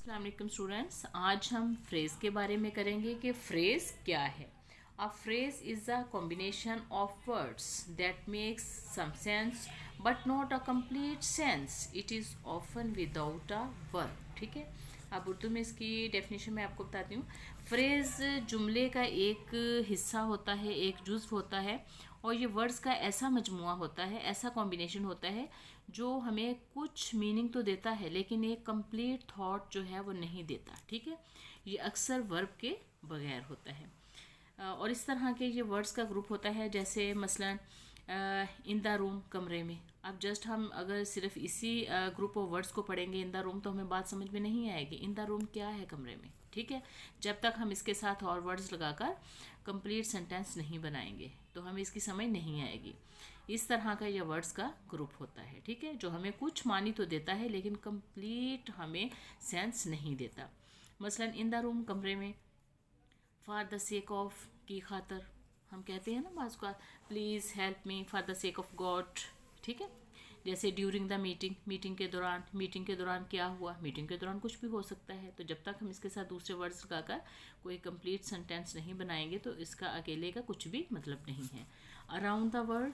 अस्सलाम वालेकुम स्टूडेंट्स, आज हम फ्रेज़ के बारे में करेंगे कि फ्रेज़ क्या है। A phrase is a combination of words that makes some sense but not a complete sense. It is often without a verb. ठीक है, अब उर्दू में इसकी डेफिनेशन मैं आपको बताती हूँ। फ्रेज़ जुमले का एक हिस्सा होता है, एक जुज़्व होता है, और ये वर्ड्स का ऐसा मजमुआ होता है, ऐसा कॉम्बिनेशन होता है जो हमें कुछ मीनिंग तो देता है लेकिन एक कंप्लीट थॉट जो है वो नहीं देता। ठीक है, ये अक्सर वर्ब के बगैर होता है। और इस तरह के ये वर्ड्स का ग्रुप होता है, जैसे मसलन इन द रूम, कमरे में। अब जस्ट हम अगर सिर्फ इसी ग्रुप ऑफ वर्ड्स को पढ़ेंगे इन द रूम, तो हमें बात समझ में नहीं आएगी इन द रूम क्या है कमरे में। ठीक है, जब तक हम इसके साथ और वर्ड्स लगाकर कंप्लीट सेंटेंस नहीं बनाएंगे तो हमें इसकी समझ नहीं आएगी। इस तरह का यह वर्ड्स का ग्रुप होता है। ठीक है, जो हमें कुछ मानी तो देता है लेकिन कंप्लीट हमें सेंस नहीं देता। मसलन इन द रूम, कमरे में। फॉर द सेक ऑफ, की खातर। हम कहते हैं ना बाज़ का, please help me for the sake of God. ठीक है, जैसे ड्यूरिंग द मीटिंग, मीटिंग के दौरान। मीटिंग के दौरान क्या हुआ? मीटिंग के दौरान कुछ भी हो सकता है। तो जब तक हम इसके साथ दूसरे वर्ड्स लगाकर कोई कंप्लीट सेंटेंस नहीं बनाएंगे तो इसका अकेले का कुछ भी मतलब नहीं है। Around the world,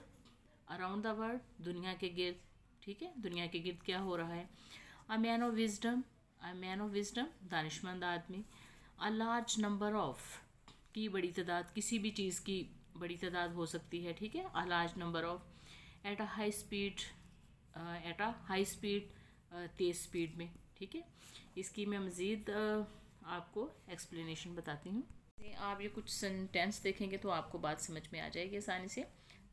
around the world, दुनिया के गिर्द। ठीक है, दुनिया के गिर्द क्या हो रहा है? A man of wisdom, a man of wisdom, दानिशमंद आदमी। अ लार्ज नंबर ऑफ, की बड़ी तादाद, किसी भी चीज़ की बड़ी तादाद हो सकती है। ठीक है, a large number of. At a high speed, at a high speed, तेज़ स्पीड में। ठीक है, इसकी मैं मज़ीद आपको एक्सप्लेनेशन बताती हूँ। आप ये कुछ सेंटेंस देखेंगे तो आपको बात समझ में आ जाएगी आसानी से।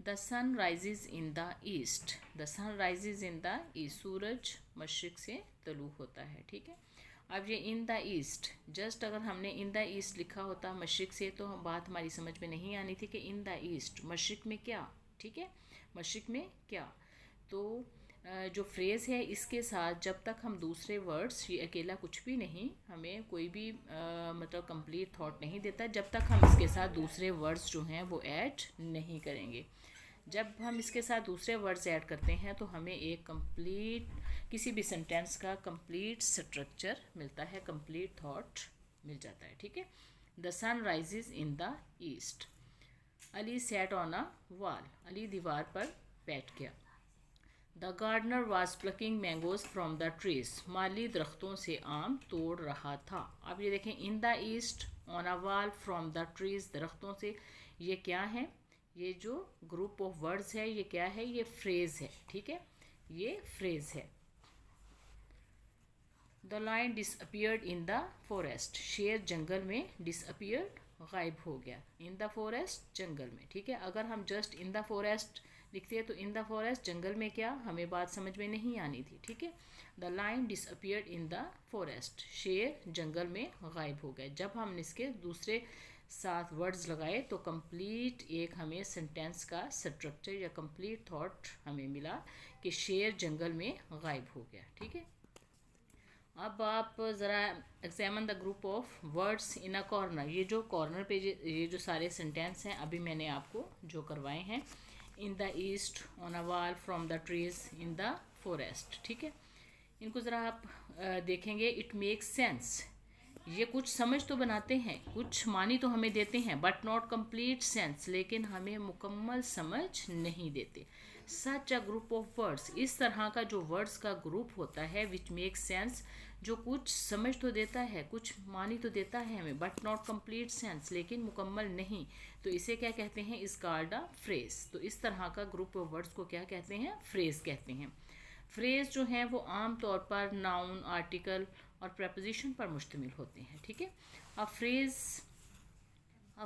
The sun rises in the east, the sun rises in the east, सूरज मशरिक से तलू होता है। ठीक है, अब ये इन द ईस्ट, जस्ट अगर हमने इन द ईस्ट लिखा होता मशरिक से तो बात हमारी समझ में नहीं आनी थी कि इन द ईस्ट, मशरिक में क्या। ठीक है, मशरिक में क्या। तो जो फ्रेज़ है इसके साथ जब तक हम दूसरे वर्ड्स, ये अकेला कुछ भी नहीं, हमें कोई भी मतलब कंप्लीट थॉट नहीं देता जब तक हम इसके साथ दूसरे वर्ड्स जो हैं वो ऐड नहीं करेंगे। जब हम इसके साथ दूसरे वर्ड्स ऐड करते हैं तो हमें एक कंप्लीट, किसी भी सेंटेंस का कंप्लीट स्ट्रक्चर मिलता है, कंप्लीट थॉट मिल जाता है। ठीक है, the sun rises in the east. Ali sat on a wall, Ali दीवार पर बैठ गया। The gardener was plucking mangoes from the trees, माली दरख्तों से आम तोड़ रहा था। अब ये देखें, in the east, on a wall, from the trees, दरख्तों से। ये क्या है? ये जो ग्रुप ऑफ वर्ड्स है ये क्या है? ये फ्रेज है। ठीक है, ये फ्रेज है। The lion disappeared in the forest, शेर जंगल में डिसअपियर्ड, गायब हो गया। इन द फॉरेस्ट, जंगल में। ठीक है, अगर हम जस्ट इन द फॉरेस्ट लिखते हैं तो इन द फॉरेस्ट, जंगल में क्या, हमें बात समझ में नहीं आनी थी। ठीक है, the lion disappeared in the forest, शेर जंगल में गायब हो गया। जब हम इसके दूसरे साथ वर्ड्स लगाए तो कंप्लीट एक हमें सेंटेंस का स्ट्रक्चर या कंप्लीट थॉट हमें मिला कि शेर जंगल में गायब हो गया। ठीक है, अब आप ज़रा examine the group of words in a corner. ये जो कॉर्नर पे ये जो सारे सेंटेंस हैं अभी मैंने आपको जो करवाए हैं, इन the east, on a wall, from the trees, in the forest. ठीक है, इनको ज़रा आप देखेंगे, इट मेक्स सेंस। ये कुछ समझ तो बनाते हैं, कुछ मानी तो हमें देते हैं, बट नॉट कंप्लीट सेंस, लेकिन हमें मुकम्मल समझ नहीं देते। सच अ ग्रुप ऑफ वर्ड्स, इस तरह का जो वर्ड्स का ग्रुप होता है, विच मेक सेंस, जो कुछ समझ तो देता है, कुछ मानी तो देता है हमें, बट नॉट कंप्लीट सेंस, लेकिन मुकम्मल नहीं, तो इसे क्या कहते हैं? इस कॉल्ड अ फ्रेज। तो इस तरह का ग्रुप ऑफ वर्ड्स को क्या कहते हैं? फ्रेज कहते हैं। फ्रेज जो हैं वो आम तौर पर नाउन, आर्टिकल और प्रपोजिशन पर मुश्तमिल होते हैं। ठीक है, a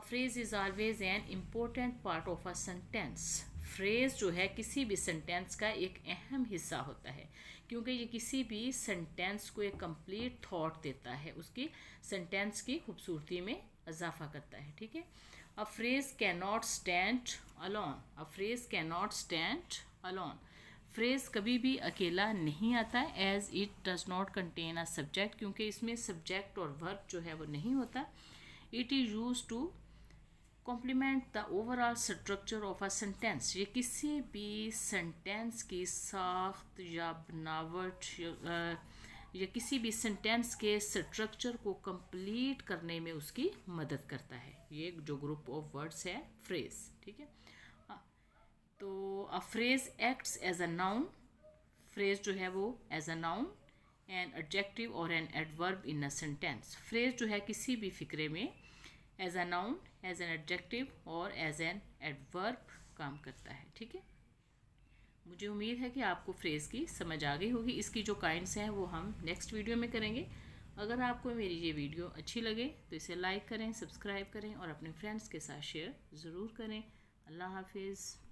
phrase is always an important part of a sentence. Phrase जो है किसी भी सेंटेंस का एक अहम हिस्सा होता है, क्योंकि ये किसी भी सेंटेंस को एक कंप्लीट थॉट देता है, उसकी सेंटेंस की खूबसूरती में इजाफा करता है। ठीक है, a phrase can not stand alone, a phrase can not stand alone, phrase कभी भी अकेला नहीं आता, as it does not contain a subject, क्योंकि इसमें सब्जेक्ट और वर्ब जो है वो नहीं होता। It is use to complement the overall structure of a sentence, ये किसी भी सेंटेंस की साख्त या बनावट या किसी भी सेंटेंस के स्ट्रक्चर को कंप्लीट करने में उसकी मदद करता है। ये जो ग्रुप ऑफ वर्ड्स है फ्रेज, ठीक है। तो a phrase acts as a noun, phrase जो है वो as a noun, an adjective और an adverb in a sentence. Phrase जो है किसी भी फिक्रे में as a noun, as an adjective और एज एन एडवर्ब काम करता है, ठीक है। मुझे उम्मीद है कि आपको फ्रेज़ की समझ आ गई होगी। इसकी जो काइंड्स हैं वो हम नेक्स्ट वीडियो में करेंगे। अगर आपको मेरी ये वीडियो अच्छी लगे तो इसे लाइक करें, सब्सक्राइब करें और अपने फ्रेंड्स के साथ शेयर ज़रूर करें। अल्लाह हाफिज़।